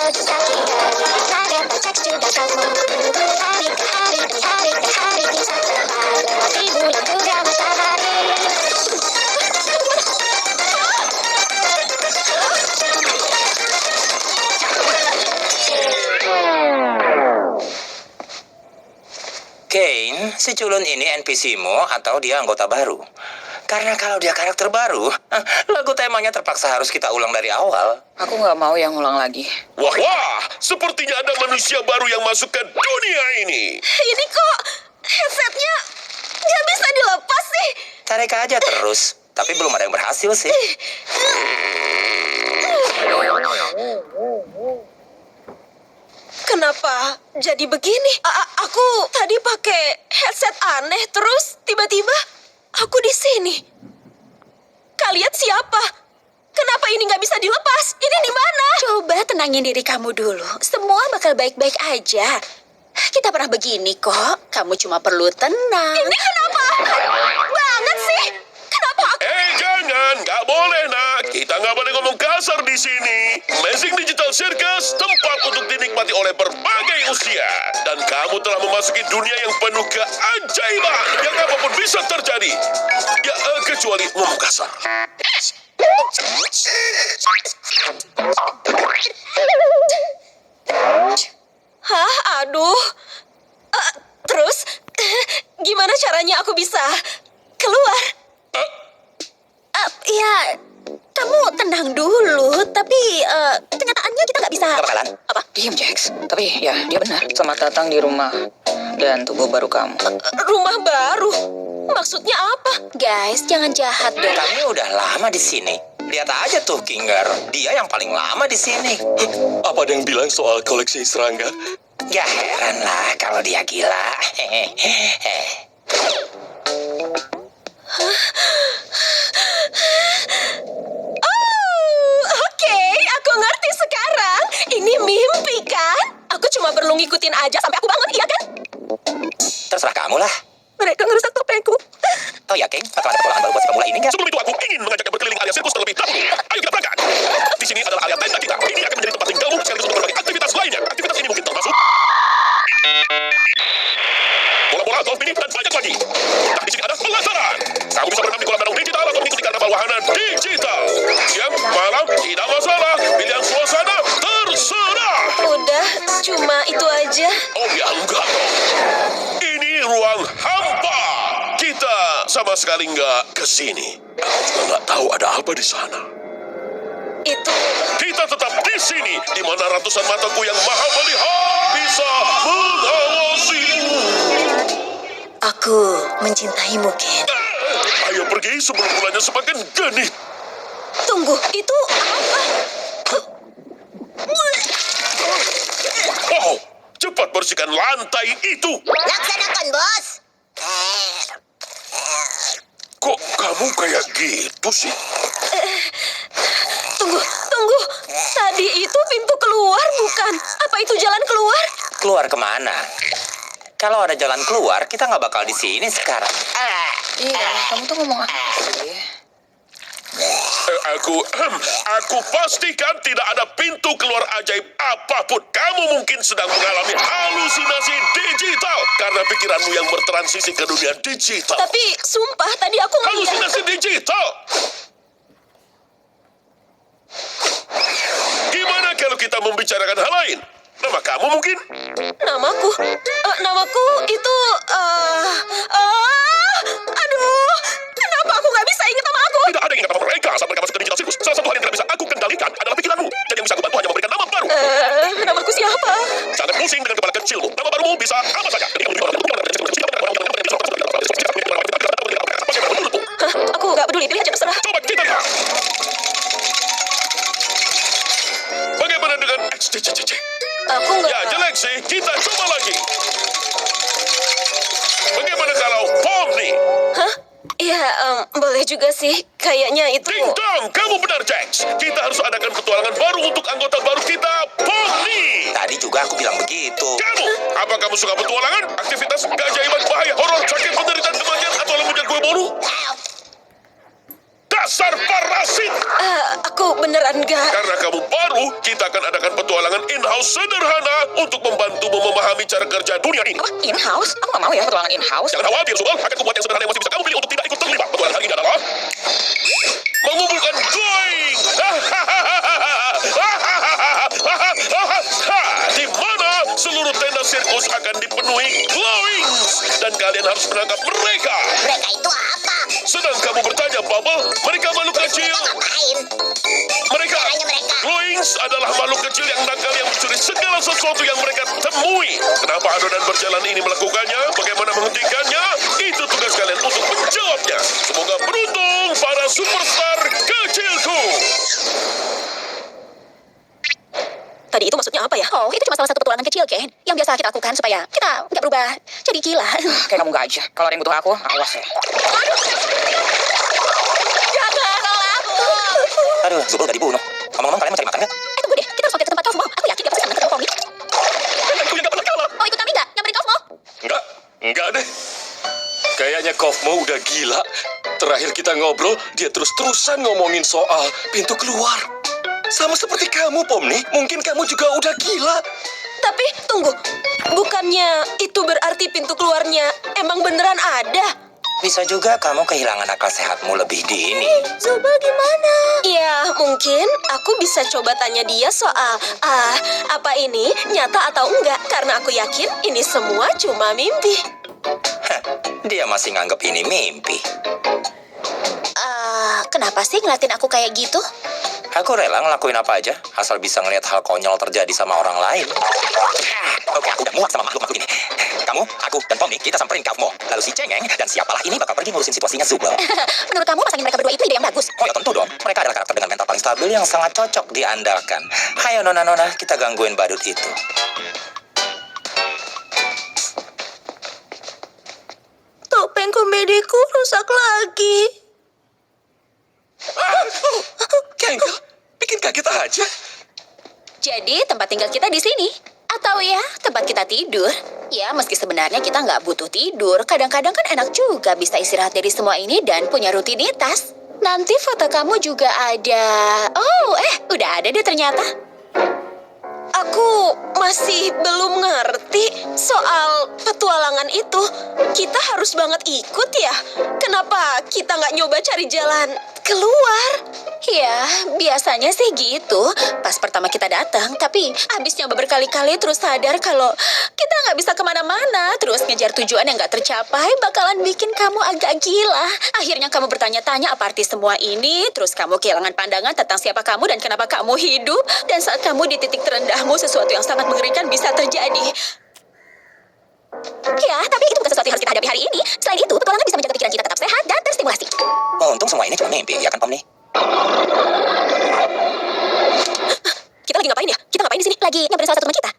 satu hari. Agatha Teks juga kamu. Hari ke hari ke hari ke hari kisah terbaru. Di bulan juga matahari. Kane, si culun ini NPC-mu atau dia anggota baru? Karena kalau dia karakter baru, lagu temanya terpaksa harus kita ulang dari awal. Aku nggak mau yang ulang lagi. Wah, sepertinya ada manusia baru yang masuk ke dunia ini. Ini kok headsetnya nggak bisa dilepas sih? Tarik aja terus, tapi belum ada yang berhasil sih. Kenapa jadi begini? Aku tadi pakai headset aneh, terus tiba-tiba aku di sini. Kalian siapa? Kenapa ini nggak bisa dilepas? Ini di mana? Coba tenangin diri kamu dulu. Semua bakal baik-baik aja. Kita pernah begini kok. Kamu cuma perlu tenang. Ini kenapa? Banget sih. Kenapa aku? Jangan, nggak boleh nak. Kita nggak boleh ngomong kasar di sini. Amazing Digital Circus, tempat untuk dinikmati oleh berbagai usia. Dan kamu telah memasuki dunia yang penuh keajaiban. Yang apapun bisa terjadi. Ya, kecuali ngomong kasar. Hah? Aduh. Terus, gimana caranya aku bisa keluar? Ya, kamu tenang dulu. Tapi kenyataannya kita nggak bisa. Gak bakalan. Apa? Diam, Jax. Tapi ya, dia benar. Selamat datang di rumah dan tubuh baru kamu. Rumah baru? Maksudnya apa? Guys, jangan jahat dong. Kami udah lama di sini. Lihat aja tuh Kinger, dia yang paling lama di sini. Apa ada yang bilang soal koleksi serangga? Ya heran lah kalau dia gila. Oke, aku ngerti sekarang. Ini mimpi kan? Aku cuma perlu ngikutin aja sampai aku bangun, iya kan? Terserah kamu lah. Mereka ngerusak topengku. Oh ya, Kane, bakal ada petualangan baru buat si pemula ini nggak? Sebelum itu aku ingin mengajaknya berkeliling area sirkus terlebih dahulu. Ayo kita berangkat. Di sini adalah area tenda kita. Ini akan menjadi tempat tinggalmu sekaligus untuk berbagai aktivitas lainnya. Aktivitas ini mungkin termasuk bola-bola, golf mini, dan banyak lagi. Nah, di sini ada pelajaran. Kamu bisa berenang di kolam renang digital atau mengikuti karnaval wahana digital. Siang, malam, tidak masalah. Pilihan suasana terserah. Udah, cuma itu aja. Oh ya, enggak dong. Ini ruang hampa. Kita sama sekali nggak ke sini. Aku juga nggak tahu ada apa di sana. Itu Kita tetap di sini, di mana ratusan mataku yang maha melihat bisa mengawasimu. Aku mencintaimu, Ken. Ayo pergi sebelum bulannya semakin genit. Tunggu, itu apa? Wow, cepat bersihkan lantai itu. Laksanakan, bos. Kok kamu kayak gitu sih? Tunggu. Tadi itu pintu keluar, bukan? Apa itu jalan keluar? Keluar kemana? Kalau ada jalan keluar, kita nggak bakal di sini sekarang. Iya, kamu tuh ngomong apa sih? Aku pastikan tidak ada pintu keluar ajaib apapun. Kamu mungkin sedang mengalami halusinasi digital karena pikiranmu yang bertransisi ke dunia digital. Tapi sumpah tadi aku ngeliat. Halusinasi digital. Gimana kalau kita membicarakan hal lain? Nama kamu mungkin? Namaku itu aduh, kenapa aku nggak bisa ingat nama aku? Tidak ada yang ingat nama mereka saat mereka masuk ke digital sirkus. Salah satu hal yang tidak bisa aku kendalikan adalah pikiranmu. Jadi yang bisa aku bantu hanya memberikan nama baru. Namaku siapa? Jangan pusing dengan kepala kecilmu. Nama barumu bisa apa saja. Aku nggak peduli, pilih aja terserah. Coba kita lihat. Bagaimana dengan XDCCC? Aku nggak. Ya jelek sih, kita coba lagi. Bagaimana kalau Pomni? Hah? Ya, boleh juga sih. Kayaknya itu. Ding dong, kamu benar Jax. Kita harus adakan petualangan baru untuk anggota baru kita, Pomni. Tadi juga aku bilang begitu. Kamu, apa kamu suka petualangan? Aktivitas keajaiban, bahaya, horor, sakit, penderitaan, kematian, atau lemujan kue bolu? Dasar parasit! Aku beneran enggak. Karena kamu baru, kita akan adakan petualangan in-house sederhana untuk membantumu memahami cara kerja dunia ini. Apa? In-house? Aku nggak mau ya petualangan in-house. Jangan khawatir, Subal. Akan kubuat yang sederhana yang masih bisa kamu pilih untuk tidak ikut terlibat. Petualangan hari ini adalah mengumpulkan glowing. Di mana seluruh tenda sirkus akan dipenuhi glowing. Dan kalian harus menangkap mereka. Mereka itu apa? Sedang kamu bertanya, Bubble, mereka makhluk kecil. Ngapain? Mereka, Caranya mereka. glowings adalah makhluk kecil yang nakal yang mencuri segala sesuatu yang mereka temui. Kenapa adonan berjalan ini melakukannya? Bagaimana menghentikannya? Itu tugas kalian untuk menjawabnya. Semoga beruntung para superstar kecilku. Tadi itu maksudnya apa ya? Oh, itu cuma salah satu petualangan kecil, Ken. Yang biasa kita lakukan supaya kita nggak berubah jadi gila. Kayak kamu nggak aja. Kalau ada yang butuh aku, awas ya. Aduh, Zubul gak dibunuh. Ngomong-ngomong kalian mau cari makan nggak? Tunggu deh, kita harus mampir ke tempat Cosmo. Aku yakin dia pasti senang ketemu Tommy. Temanku yang gak pernah kalah. Oh, ikut kami nggak? Nyamperin Cosmo? Enggak deh. Kayaknya Kofmo udah gila. Terakhir kita ngobrol, dia terus-terusan ngomongin soal pintu keluar. Sama seperti kamu, Pomni. Mungkin kamu juga udah gila. Tapi tunggu, bukannya itu berarti pintu keluarnya emang beneran ada? Bisa juga kamu kehilangan akal sehatmu lebih dini. Coba gimana? Ya, mungkin aku bisa coba tanya dia soal, apa ini nyata atau enggak? Karena aku yakin ini semua cuma mimpi. Hah, dia masih nganggep ini mimpi. Kenapa sih ngeliatin aku kayak gitu? Aku rela ngelakuin apa aja, asal bisa ngelihat hal konyol terjadi sama orang lain. Oke, aku udah muak sama makhluk-makhluk ini. Kamu, aku, dan Pomni, kita samperin Kafmo. Lalu si Cengeng dan siapalah ini bakal pergi ngurusin situasinya Zubul. Menurut kamu pasangin mereka berdua itu ide yang bagus? Oh ya tentu dong, mereka adalah karakter dengan mental paling stabil yang sangat cocok diandalkan. Hayo nona-nona, kita gangguin badut itu. Topeng komediku rusak lagi. Kengkel, bikin kaget aja. Jadi tempat tinggal kita di sini. Atau ya, tempat kita tidur. Ya, meski sebenarnya kita nggak butuh tidur, kadang-kadang kan enak juga bisa istirahat dari semua ini dan punya rutinitas. Nanti foto kamu juga ada. Oh, udah ada deh ternyata. Aku masih belum ngerti soal petualangan itu. Kita harus banget ikut ya? Kenapa kita nggak nyoba cari jalan keluar? Ya, biasanya sih gitu. Pas pertama kita datang, tapi abis nyoba berkali-kali terus sadar kalau kita nggak bisa kemana-mana. Terus ngejar tujuan yang nggak tercapai bakalan bikin kamu agak gila. Akhirnya kamu bertanya-tanya apa arti semua ini. Terus kamu kehilangan pandangan tentang siapa kamu dan kenapa kamu hidup. Dan saat kamu di titik terendahmu, sesuatu yang sangat mengerikan bisa terjadi. Ya, tapi itu bukan sesuatu yang harus kita hadapi hari ini. Selain itu, petualangan bisa menjaga pikiran kita tetap sehat dan terstimulasi. Untung semua ini cuma mimpi, ya kan Pomni? Kita lagi ngapain ya? Kita ngapain di sini? Lagi nyamperin salah satu teman kita.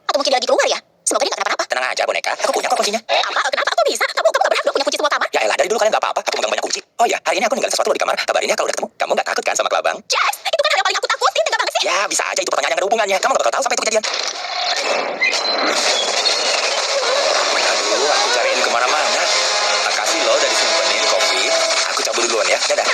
Atau mungkin dia lagi keluar ya? Semoga dia nggak kenapa-napa. Tenang aja boneka, aku punya kok kuncinya. Apa? Kenapa? Kok bisa? Kamu nggak berhak dong punya kunci semua kamar? Ya elah, dari dulu kalian nggak apa-apa, aku megang banyak kunci. Oh ya, hari ini aku ninggalin sesuatu di kamar, kabarin ya kalau udah ketemu. Kamu nggak takut kan sama kelabang? Jess, itu kan hal yang paling aku takutin. Tega banget sih. Ya, bisa aja itu pertanyaan yang ada hubungannya. Kamu nggak bakal tahu sampai itu kejadian. Aduh, aku cariin kemana-mana. Makasih loh udah disimpenin kopi. Aku cabut duluan ya, dadah.